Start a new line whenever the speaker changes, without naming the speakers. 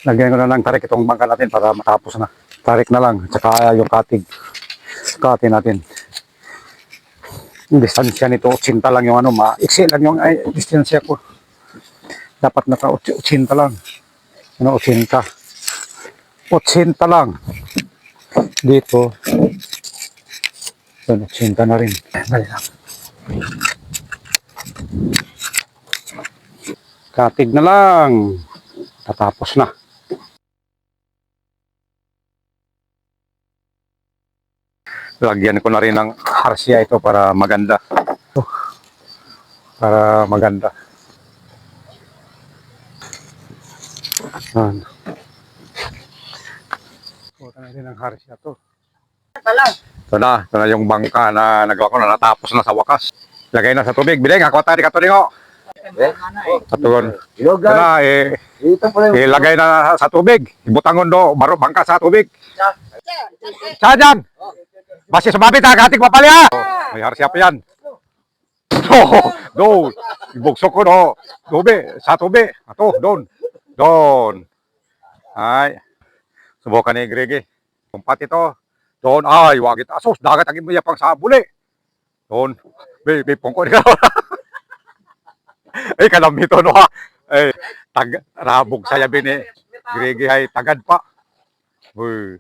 Lagyan ko na ng tarik itong bangka natin para matapos na. Tarik na lang, tsaka yung katig. Katin natin. Yung distansya nito, 80 lang yung ano, maiksi lang yung distansya ko. Dapat naka 80 lang. Ano, 80. 80 lang. Dito. Yan, 80 na rin. Dali lang. Katig na lang. Tatapos na. Lagyan ko na rin ng harsya ito para maganda. Para maganda. Yan. Kuha na rin ng harsya to. Ito na yung bangka na nagawa ko na natapos na sa wakas. Lagay na sa tubig. Biling, ako tayo ka to rin o. Atugon. Ito na, ilagay na sa tubig. Ibutangon do, bangka sa tubig. Saan dyan? Basi sumabit ha, kating mapali ha. May harsya pa yan. Do, ibugsok ko do. Tubi, sa tubi. Ato, doon. Doon. Ay. Subukan ni Gregi. Kumpat ito. Doon, ay, wagit asos. Dagat ang imaya pang sa buli. Doon. May pungko niya. Ay, kalam nito no ha. Ay, rabog saya bini. Gregi ay tagad pa. Uy.